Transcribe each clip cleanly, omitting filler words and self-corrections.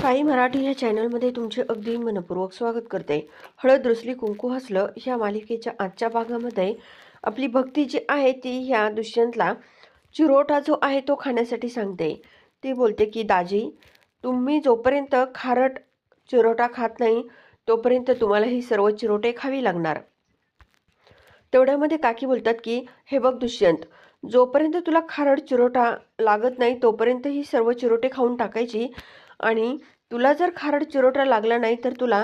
साई मराठी या चॅनलमध्ये तुमचे अगदी मनपूर्वक स्वागत करते. हळद रुसली कुंकू हसलं ह्या मालिकेच्या आजच्या भागामध्ये आपली भक्ती जी आहे ती ह्या दुष्यंतला चिरोटा जो आहे तो खाण्यासाठी सांगते. ती बोलते की दाजी, तुम्ही जोपर्यंत खारट चिरोटा खात नाही तोपर्यंत तुम्हाला ही सर्व चिरोटे खावी लागणार. तेवढ्यामध्ये काकी बोलतात की हे बघ दुष्यंत, जोपर्यंत तुला खारट चिरोटा लागत नाही तोपर्यंत ही सर्व चिरोटे खाऊन टाकायची आणि तुला जर खारट चिरोटा लागला नाही तर तुला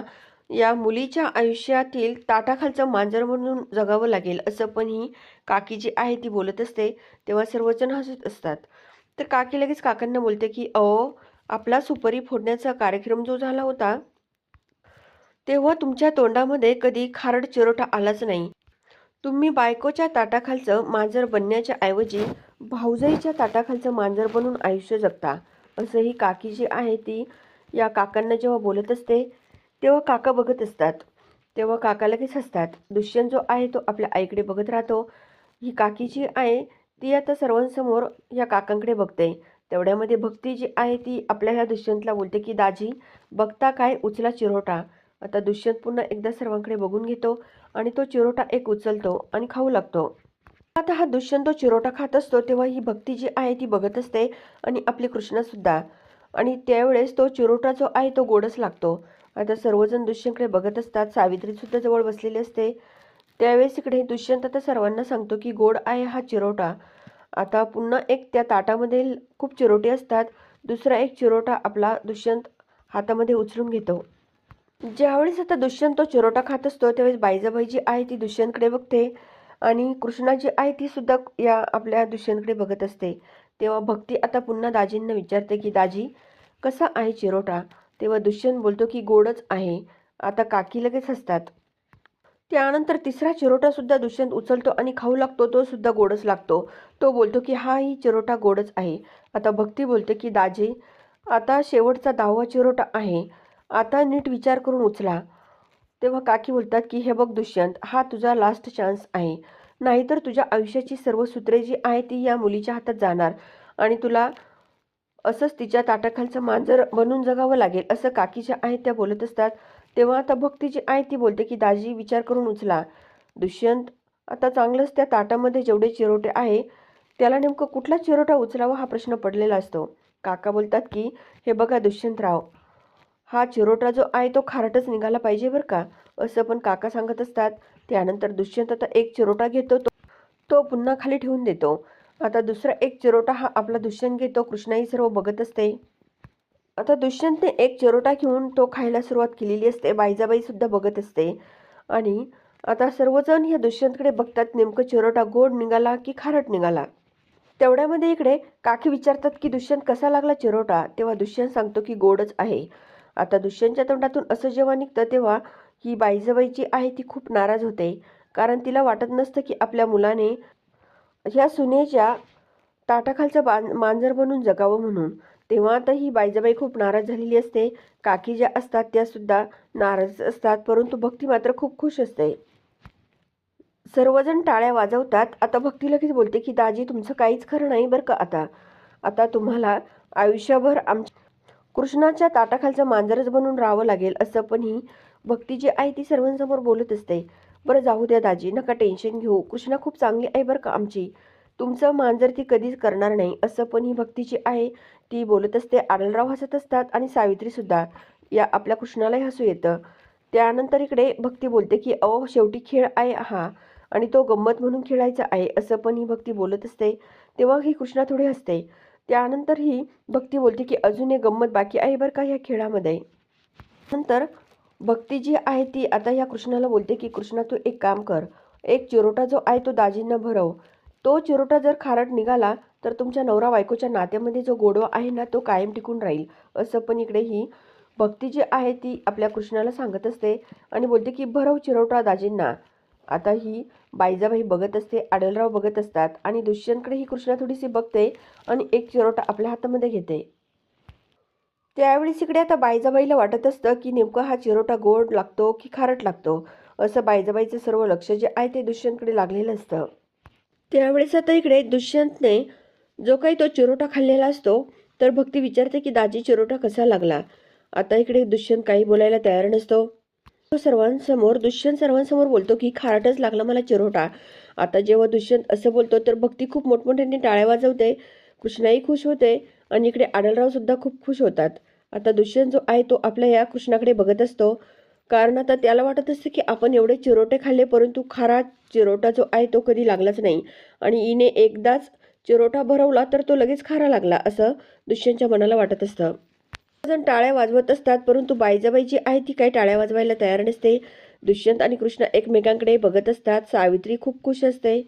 या मुलीच्या आयुष्यातील ताटाखालचं मांजर म्हणून जगावं लागेल, असं पण ही काकी जी आहे ती बोलत असते. तेव्हा सर्वजण हसत असतात. तर काकी लगेच काकांना बोलते की अहो, आपला सुपारी फोडण्याचा कार्यक्रम जो झाला होता तेव्हा तुमच्या तोंडामध्ये कधी खारट चिरोटा आलाच नाही. तुम्ही बायकोच्या ताटाखालचं मांजर बनण्याच्या ऐवजी भाऊजाईच्या ताटाखालचं मांजर बनून आयुष्य जगता. असं ही काकी जी आहे ती या काकांना जेव्हा बोलत असते तेव्हा काका बघत असतात. तेव्हा काका लगेच हसतात. दुष्यंत जो आहे तो आपल्या आईकडे बघत राहतो. ही काकी जी आहे ती आता सर्वांसमोर या काकांकडे बघते. तेवढ्यामध्ये भक्ती जी आहे ती आपल्या ह्या दुष्यंतला बोलते की दाजी, बघता काय, उचला चिरोटा. आता दुष्यंत पुन्हा एकदा सर्वांकडे बघून घेतो आणि तो चिरोटा एक उचलतो आणि खाऊ लागतो. आता हा दुष्यंत चिरोटा खात असतो तेव्हा ही भक्ती जी आहे ती बघत असते आणि आपली कृष्णासुद्धा. आणि त्यावेळेस तो चिरोटा जो आहे तो गोडच लागतो. आता सर्वजण दुष्यंतकडे बघत असतात. सावित्रीसुद्धा जवळ बसलेली असते. त्यावेळेस इकडे दुष्यंत आता सर्वांना सांगतो की गोड आहे हा चिरोटा. आता पुन्हा एक त्या ताटामध्ये खूप चिरोटे असतात. दुसरा एक चिरोटा आपला दुष्यंत हातामध्ये उचलून घेतो. ज्यावेळेस आता दुष्यंत तो चिरोटा खात असतो त्यावेळेस बाईजाबाई जी आहे ती दुष्यंतकडे बघते आणि कृष्णा जी आहे ती सुद्धा या आपल्या दुष्यंतकडे बघत असते. तेव्हा भक्ती आता पुन्हा दाजींना विचारते की दाजी, कसा आहे चिरोटा. तेव्हा दुष्यंत बोलतो की गोडच आहे. आता काकी लगेच हसतात. त्यानंतर तिसरा चिरोटा सुद्धा दुष्यंत उचलतो आणि खाऊ लागतो. तो सुद्धा गोडच लागतो. तो बोलतो की हा ही चिरोटा गोडच आहे. आता भक्ती बोलते की दाजी, आता शेवटचा 10वा चिरोटा आहे. आता नीट विचार करून उचला. तेव्हा काकी बोलतात की हे बघ दुष्यंत, हा तुझा लास्ट चान्स आहे. नाहीतर तुझ्या आयुष्याची सर्व सूत्रे जी आहे ती या मुलीच्या हातात जाणार आणि तुला असंच तिच्या ताटाखालचं मांजर बनून जगावं लागेल, असं काकी ज्या आहेत त्या बोलत असतात. तेव्हा आता भक्ती जी आहे ती बोलते की दाजी, विचार करून उचला. दुष्यंत आता चांगलंच त्या ताटामध्ये जेवढे चिरोटे आहे त्याला नेमकं कुठला चिरोटा उचलावा हा प्रश्न पडलेला असतो. काका बोलतात की हे बघा दुष्यंतराव, हा चिरोटा जो आहे तो खारटच निघाला पाहिजे बरं का, असं पण काका सांगत असतात. त्यानंतर दुष्यंत आता एक चिरोटा घेतो. तो पुन्हा खाली ठेवून देतो. आता दुसरा एक चिरोटा हा आपला दुष्यंत घेतो. कृष्णाही सर्व बघत असते. आता दुष्यंतने एक चिरोटा घेऊन तो खायला सुरुवात केलेली असते. बाईजाबाई सुद्धा बघत असते आणि आता सर्वजण या दुष्यंतकडे बघतात, नेमकं चिरोटा गोड निघाला की खारट निघाला. तेवढ्यामध्ये इकडे काकी विचारतात की दुष्यंत कसा लागला चिरोटा. तेव्हा दुष्यंत सांगतो की गोडच आहे. आता दुष्यंतच्या तोंडातून असं जेव्हा निघतं तेव्हा ही बाईजाबाई जी आहे ती खूप नाराज होते. कारण तिला वाटत नसतं की आपल्या मुलाने ह्या सुनेच्या ताटाखालचं मांजर बनून जगावं म्हणून. तेव्हा आता ही बाईजाबाई खूप नाराज झालेली असते. काकी ज्या असतात त्या सुद्धा नाराज असतात, परंतु भक्ती मात्र खूप खुश असते. सर्वजण टाळ्या वाजवतात. आता भक्ती लगेच बोलते की दाजी, तुमचं काहीच खरं नाही बरं का. आता आता तुम्हाला आयुष्यभर आमच्या कृष्णाच्या ताटाखालचं मांजरच बनून राहावं लागेल, असं पण ही भक्ती जी आहे ती सर्वांसमोर बोलत असते. बरं जाऊ द्या दाजी, नका टेन्शन घेऊ. कृष्णा खूप चांगली आहे बरं का आमची. तुमचं मांजर ती कधीच करणार नाही, असं पण ही भक्ती जी आहे ती बोलत असते. आढळराव हसत असतात आणि सावित्रीसुद्धा. या आपल्या कृष्णालाही हसू येतं. त्यानंतर इकडे भक्ती बोलते की अहो, शेवटी खेळ आहे हा आणि तो गंमत म्हणून खेळायचा आहे, असं पण ही भक्ती बोलत असते. तेव्हा ही कृष्णा थोडी हसते. त्यानंतर ही भक्ती बोलते की अजून एक गंमत बाकी आहे बरं का ह्या खेळामध्ये. नंतर भक्ती जी आहे ती आता ह्या कृष्णाला बोलते की कृष्णा, तू एक काम कर, एक चिरोटा जो आहे तो दाजींना भरव. तो चिरोटा जर खारट निघाला तर तुमच्या नवरा बायकोच्या नात्यामध्ये जो गोडवा आहे ना तो कायम टिकून राहील, असं पण इकडे ही भक्ती जी आहे ती आपल्या कृष्णाला सांगत असते आणि बोलते की भरव चिरोटा दाजींना. आता ही बाईजाबाई बघत असते, आढळराव बघत असतात आणि दुष्यंतकडे ही कृष्णा थोडीशी बघते आणि एक चिरोटा आपल्या हातामध्ये घेते. त्यावेळेस इकडे आता बाईजाबाईला वाटत असतं की नेमकं हा चिरोटा गोड लागतो की खारट लागतो, असं बाईजाबाईचं सर्व लक्ष जे आहे ते दुष्यंतकडे लागलेलं असतं. त्यावेळेस आता इकडे दुष्यंतने जो काही तो चिरोटा खाल्लेला असतो तर भक्ती विचारते की दाजी चिरोटा कसा लागला. आता इकडे दुष्यंत काही बोलायला तयार नसतो. दुष्यंत सर्वांसमोर बोलतो की खारटच लागला मला चिरोटा. आता जेव्हा दुष्यंत असं बोलतो तर भक्ती खूप मोठमोठ्याने टाळ्या वाजवते. कृष्णाही खुश होते आणि इकडे आढळराव सुद्धा खूप खुश होतात. आता दुष्यंत जो आहे तो आपल्या या कृष्णाकडे बघत असतो, कारण आता त्याला वाटत असते की आपण एवढे चिरोटे खाल्ले परंतु खरा चिरोटा जो आहे तो कधी लागलाच नाही आणि हिने एकदाच चिरोटा भरवला तर तो लगेच खारा लागला असं दुष्यंतच्या मनाला वाटत असतं. जण टाळ्या वाजवत असतात परंतु बायजाबाई जी आहे ती काही टाळ्या वाजवायला तयार नसते. दुष्यंत आणि कृष्ण एकमेकांकडे बघत असतात. सावित्री खूप खुश असते.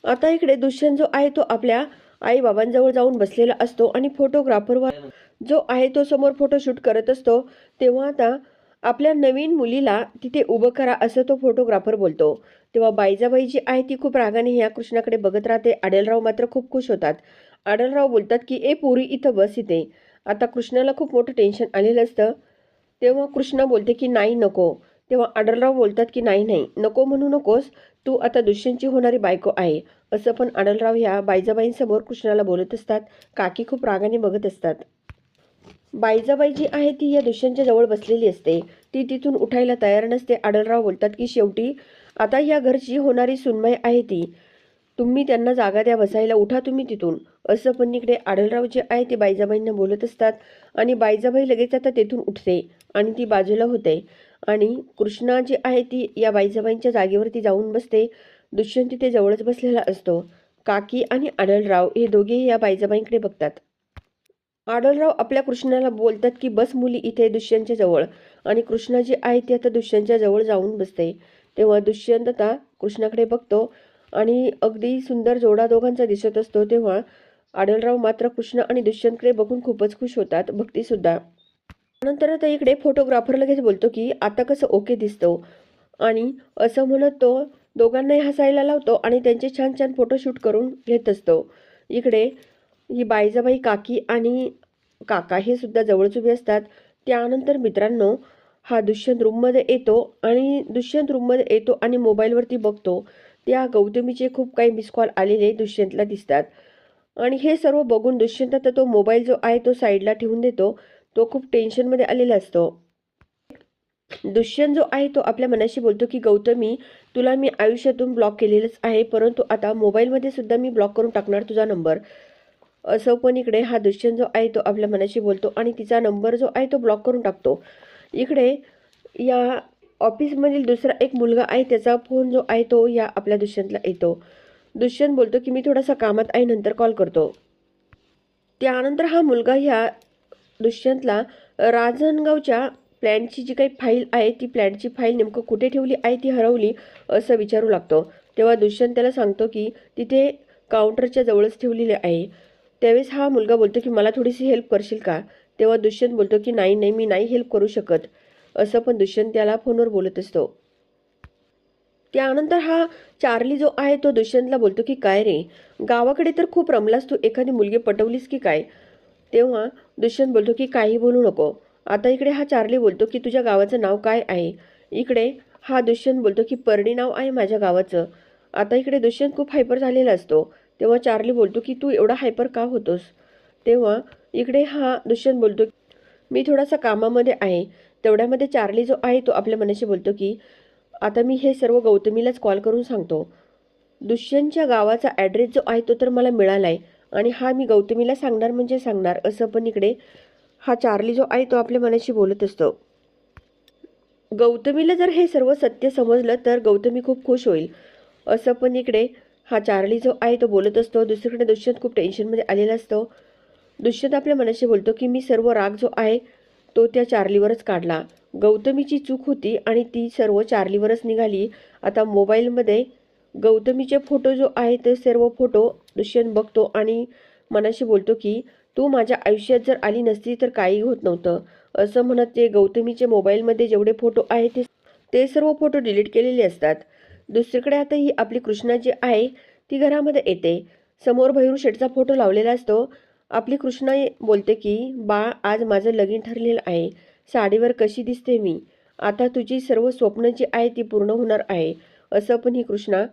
आता इकडे दुष्यंत जो आहे तो आपल्या आई बाबांजवळ जाऊन बसलेला असतो आणि फोटोग्राफरवर जो आहे तो समोर फोटोशूट करत असतो. तेव्हा आता आपल्या नवीन मुलीला तिथे उभं करा असं तो फोटोग्राफर बोलतो. तेव्हा बायजाबाई जी आहे ती खूप रागाने या कृष्णाकडे बघत राहते. आढळराव मात्र खूप खुश होतात. आढळराव बोलतात की ए पोरी इथं बस इथे. आता कृष्णाला खूप मोठं टेन्शन आलेलं असतं. तेव्हा कृष्णा बोलते की नाही नको. तेव्हा आढळराव बोलतात की नाही नाही नको म्हणू नकोस, तू आता दुष्यंतची होणारी बायको आहे असं पण आढळराव ह्या बायजाबाईंसमोर कृष्णाला बोलत असतात. काकी खूप रागाने बघत असतात. बायजाबाई जी आहे ती या दुष्यंतच्या जवळ बसलेली असते. ती तिथून उठायला तयार नसते. आढळराव बोलतात की शेवटी आता या घरची होणारी सुनबाई आहे ती, तुम्ही त्यांना जागा द्या बसायला, उठा तुम्ही तिथून असं पण इकडे आढळराव जे आहे ते बायजाबाईंना बोलत असतात. आणि बायजाबाई लगेच आता तेथून उठते आणि ती बाजूला होते आणि कृष्णा जी आहे ती या बायजाबाईंच्या जागेवरती जाऊन बसते. दुष्यंत तिथे जवळच बसलेला असतो. काकी आणि आढळराव हे दोघेही या बायजाबाईंकडे बघतात. आढळराव आपल्या कृष्णाला बोलतात की बस मुली इथे दुष्यंतच्या जवळ आणि कृष्णा जी आहे ती आता दुष्यंतच्या जवळ जाऊन बसते. तेव्हा दुष्यंत आता कृष्णाकडे बघतो आणि अगदी सुंदर जोडा दोघांचा दिसत असतो. तेव्हा आढळराव मात्र कृष्ण आणि दुष्यंतकडे बघून खूपच खुश होतात. भक्ती सुद्धा. नंतर आता इकडे फोटोग्राफर लगेच बोलतो की आता कसं ओके दिसतो आणि असं म्हणत तो दोघांनाही हसायला लावतो आणि त्यांचे छान छान फोटोशूट करून घेत असतो. इकडे ही बायजाबाई, काकी आणि काका हे सुद्धा जवळच उभे असतात. त्यानंतर मित्रांनो हा दुष्यंत रूममध्ये येतो आणि मोबाईलवरती बघतो. त्या गौतमीचे खूप काही मिस कॉल आलेले दुष्यंतला दिसतात आणि हे सर्व बघून दुष्यंत आता तो मोबाईल जो आहे तो साईडला ठेवून देतो. तो खूप टेन्शनमध्ये आलेला असतो. दुष्यंत जो आहे तो आपल्या मनाशी बोलतो की गौतमी, तुला मी आयुष्यातून ब्लॉक केलेलंच आहे परंतु आता मोबाईलमध्ये सुद्धा मी ब्लॉक करून टाकणार तुझा नंबर. असं पण इकडे हा दुष्यंत जो आहे तो आपल्या मनाशी बोलतो आणि तिचा नंबर जो आहे तो ब्लॉक करून टाकतो. इकडे या ऑफिसमधील दुसरा एक मुलगा आहे त्याचा फोन जो आहे तो या आपल्या दुष्यंतला येतो. दुष्यंत बोलतो की मी थोडासा कामात आहे नंतर कॉल करतो. त्यानंतर हा मुलगा ह्या दुष्यंतला रांजणगावच्या प्लॅनची जी काही फाईल आहे ती प्लॅनची फाईल नेमकं कुठे ठेवली आहे ती हरवली असं विचारू लागतो. तेव्हा दुष्यंत त्याला सांगतो की तिथे काउंटरच्या जवळच ठेवलेली आहे. त्यावेळेस हा मुलगा बोलतो की मला थोडीशी हेल्प करशील का. तेव्हा दुष्यंत बोलतो की नाही नाही मी नाही हेल्प करू शकत असं पण दुष्यंत त्याला फोनवर बोलत असतो. त्यानंतर हा चार्ली जो आहे तो दुष्यंतला बोलतो की काय रे, गावाकडे तर खूप रमलास तू, एखादी मुलगी पटवलीस की काय. तेव्हा दुष्यंत बोलतो की काही बोलू नको. आता इकडे हा चार्ली बोलतो की तुझ्या गावाचं नाव काय आहे. इकडे हा दुष्यंत बोलतो की परडी नाव आहे माझ्या गावाचं. आता इकडे दुष्यंत खूप हायपर झालेला असतो. तेव्हा चार्ली बोलतो की तू एवढा हायपर का होतोस. तेव्हा इकडे हा दुष्यंत बोलतो मी थोडासा कामामध्ये आहे. तेवढ्यामध्ये चार्ली जो आहे तो आपल्या मनाशी बोलतो की आता मी हे सर्व गौतमीलाच कॉल करून सांगतो. दुष्यंतच्या गावाचा ॲड्रेस जो आहे तो तर मला मिळाला आहे आणि हा मी गौतमीला सांगणार म्हणजे सांगणार असं पण इकडे हा चार्ली जो आहे तो आपल्या मनाशी बोलत असतो. गौतमीला जर हे सर्व सत्य समजलं तर गौतमी खूप खुश होईल असं पण इकडे हा चार्ली जो आहे तो बोलत असतो. दुसरीकडे दुष्यंत खूप टेन्शनमध्ये आलेला असतो. दुष्यंत आपल्या मनाशी बोलतो की मी सर्व राग जो आहे तो त्या चार्लीवरच काढला. गौतमीची चूक होती आणि ती सर्व चार्लीवरच निघाली. आता मोबाईलमध्ये गौतमीचे फोटो जो आहे ते सर्व फोटो दुष्यंत बघतो आणि मनाशी बोलतो की तू माझ्या आयुष्यात जर आली नसती तर काही होत नव्हतं असं म्हणत ते गौतमीचे मोबाईलमध्ये जेवढे फोटो आहेत ते सर्व फोटो डिलीट केलेले असतात. दुसरीकडे आता ही आपली कृष्णा जी आहे ती घरामध्ये येते. समोर भैरू शेठचा फोटो लावलेला असतो. आपली कृष्णा बोलते की बा आज माझं लगीन ठरलेलं आहे. साडीवर कशी दिसते मी. आता तुझी सर्व स्वप्न जी आहे ती पूर्ण होणार आहे असं पण ही कृष्णा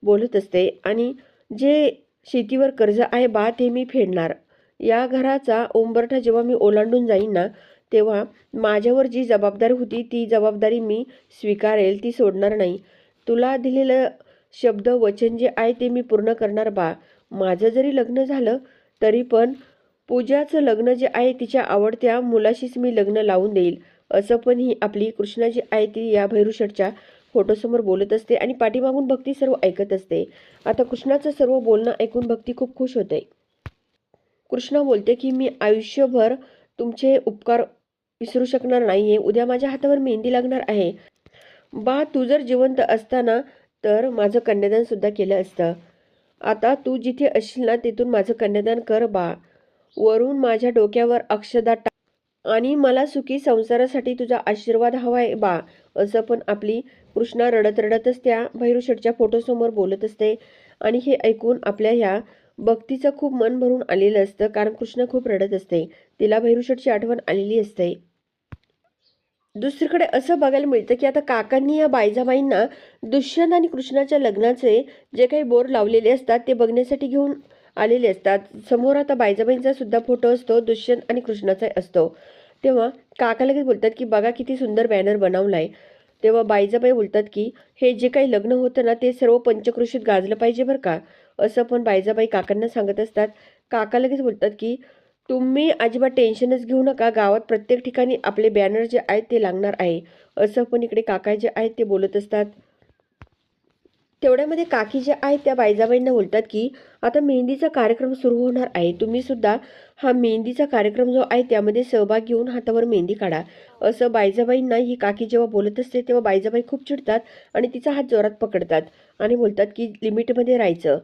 बोलत असते आणि जे शेतीवर कर्ज आहे बा ते मी फेडणार. या घराचा उंबरठा जेव्हा मी ओलांडून जाईन ना तेव्हा माझ्यावर जी जबाबदारी होती ती जबाबदारी मी स्वीकारेल, ती सोडणार नाही. तुला दिलेलं शब्द वचन जे आहे ते मी पूर्ण करणार बा. माझं जरी लग्न झालं तरी पण पूजाचं लग्न जे आहे तिच्या आवडत्या मुलाशीच मी लग्न लावून देईल, असं पण ही आपली कृष्णा जी आहे ती या भैरूशेठच्या फोटोसमोर बोलत असते आणि पाठीमागून भक्ती सर्व ऐकत असते. आता कृष्णाचं सर्व बोलणं ऐकून भक्ती खूप खुश होते. कृष्णा बोलते की मी आयुष्यभर तुमचे उपकार विसरू शकणार नाहीये. उद्या माझ्या हातावर मेहंदी लागणार आहे. बा, तू जर जिवंत असताना तर माझं कन्यादान सुद्धा केलं असतं. आता तू जिथे असशील ना तिथून माझं कन्यादान कर बा. वरून माझ्या डोक्यावर अक्षदा टाक आणि मला सुखी संसारासाठी तुझा आशीर्वाद हवाय बा. असं पण आपली कृष्णा रडत रडतच त्या भैरूशेठच्या फोटोसमोर बोलत असते. आणि हे ऐकून आपल्या ह्या भक्तीचं खूप मन भरून आलेलं असतं, कारण कृष्णा खूप रडत असते. तिला भैरूशेठची आठवण आलेली असते. दुसरीकडे असं बघायला मिळतं की आता काकांनी या बायजाबाईंना दुष्यंत आणि कृष्णाच्या लग्नाचे जे काही बोर्ड लावलेले असतात ते बघण्यासाठी घेऊन आलेले असतात. समोर आता बायजाबाईंचा सुद्धा फोटो असतो, दुष्यंत आणि कृष्णाचा असतो. तेव्हा काका लगेच बोलतात की बघा किती सुंदर बॅनर बनवलाय. तेव्हा बायजाबाई बोलतात की हे जे काही लग्न होतं ना ते सर्व पंचक्रोशीत गाजलं पाहिजे बरं का, असं पण बायजाबाई काकांना सांगत असतात. काका लगेच बोलतात की तुम्ही अजिबात टेन्शनच घेऊ नका, गावात प्रत्येक ठिकाणी आपले बॅनर जे आहेत ते लागणार आहे, असं पण इकडे काका जे आहेत ते बोलत असतात. तेवढ्यामध्ये काकी जे आहेत त्या बायजाबाईंना बोलतात की आता मेहंदीचा कार्यक्रम सुरू होणार आहे, तुम्ही सुद्धा हा मेहंदीचा कार्यक्रम जो आहे त्यामध्ये सहभाग घेऊन हातावर मेहंदी काढा. असं बायजाबाईंना ही काकी जेव्हा बोलत असते तेव्हा बायजाबाई खूप चिडतात आणि तिचा हात जोरात पकडतात आणि बोलतात की लिमिटमध्ये राहायचं.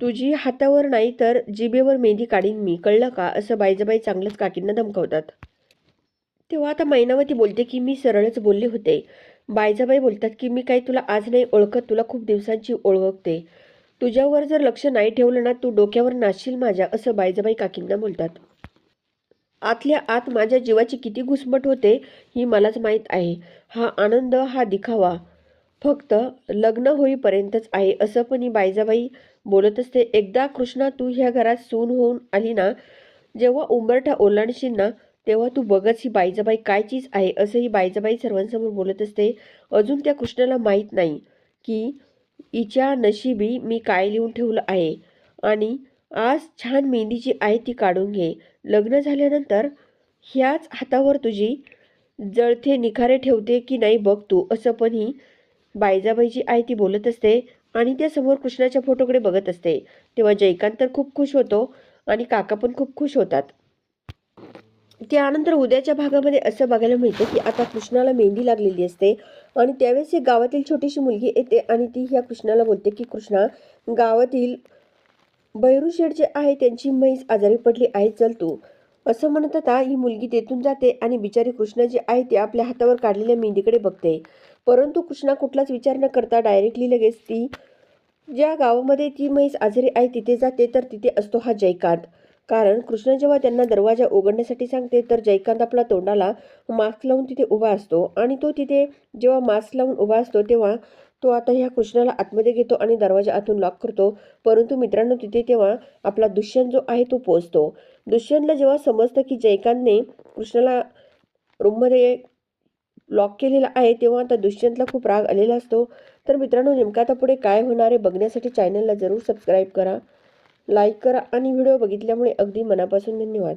तुझी हातावर नाही तर जिभेवर मेहंदी काढीन मी, कळलं का, असं बायजाबाई चांगलंच काकींना धमकावतात. तेव्हा आता मैनावती बोलते की मी सरळच बोलले होते. बायजाबाई बोलतात की मी काही तुला आज नाही ओळखत, तुला खूप दिवसांची ओळखते. तुझ्यावर जर लक्ष नाही ठेवलं ना तू डोक्यावर नाचशील माझ्या, असं बायजाबाई काकींना बोलतात. आतल्या आत माझ्या जीवाची किती घुसमट होते ही मलाच माहीत आहे. हा आनंद, हा दिखावा फक्त लग्न होईपर्यंतच आहे, असं पण ही बायजाबाई बोलत असते. एकदा कृष्णा तू ह्या घरात सून होऊन आली ना, जेव्हा उंबरठा ओलांडशील ना तेव्हा तू बघच ही बायजाबाई काय चीज आहे, असं ही बायजाबाई सर्वांसमोर बोलत असते. अजून त्या कृष्णाला माहीत नाही की हिच्या नशिबी मी काय लिहून ठेवलं आहे. आणि आज छान मेहंदी जी आहे ती काढून घे. लग्न झाल्यानंतर ह्याच हातावर तुझी जळते निखारे ठेवते की नाही बघ तू, असं पण ही बायजाबाई जी आहे ती बोलत असते. आणि त्या समोर कृष्णाच्या फोटोकडे बघत असते. तेव्हा जयकांत तर खूप खुश होतो आणि काका पण खूप खुश होतात. त्यानंतर उद्याच्या भागामध्ये असं बघायला मिळतं की आता कृष्णाला मेहंदी लागलेली असते आणि त्यावेळेस एक गावातील छोटीशी मुलगी येते आणि ती ह्या कृष्णाला बोलते की कृष्णा, गावातील भैरूशेठ जे आहे त्यांची म्हैस आजारी पडली आहे, चल तू, असं म्हणत आता ही मुलगी तेथून जाते आणि बिचारी कृष्णा जी आहे ती आपल्या हातावर काढलेल्या मेहंदीकडे बघते. परंतु कृष्णा कुठलाच विचार न करता डायरेक्टली लगेच ती ज्या गावामध्ये ती म्हैस आजारी आहे तिथे जाते, तर तिथे असतो हा जयकांत. कारण कृष्ण जेव्हा त्यांना दरवाजा उघडण्यासाठी सांगते तर जयकांत आपला तोंडाला मास्क लावून तिथे उभा असतो आणि तो तिथे जेव्हा मास्क लावून उभा असतो तेव्हा तो आता ह्या कृष्णाला आतमध्ये घेतो आणि दरवाजा आतून लॉक करतो. परंतु मित्रांनो तिथे तेव्हा आपला दुष्यंत जो आहे तो पोहोचतो. दुष्यंतला जेव्हा समजतं की जयकांतने कृष्णाला रूममध्ये लॉक केलेला आहे तेव्हा आता दुष्यंतला खूप राग आलेला असतो. तर मित्रांनो नेमका आता पुढे काय होणार आहे बघण्यासाठी चॅनलला जरूर सबस्क्राईब करा, लाईक करा आणि व्हिडिओ बघितल्यामुळे अगदी मनापासून धन्यवाद.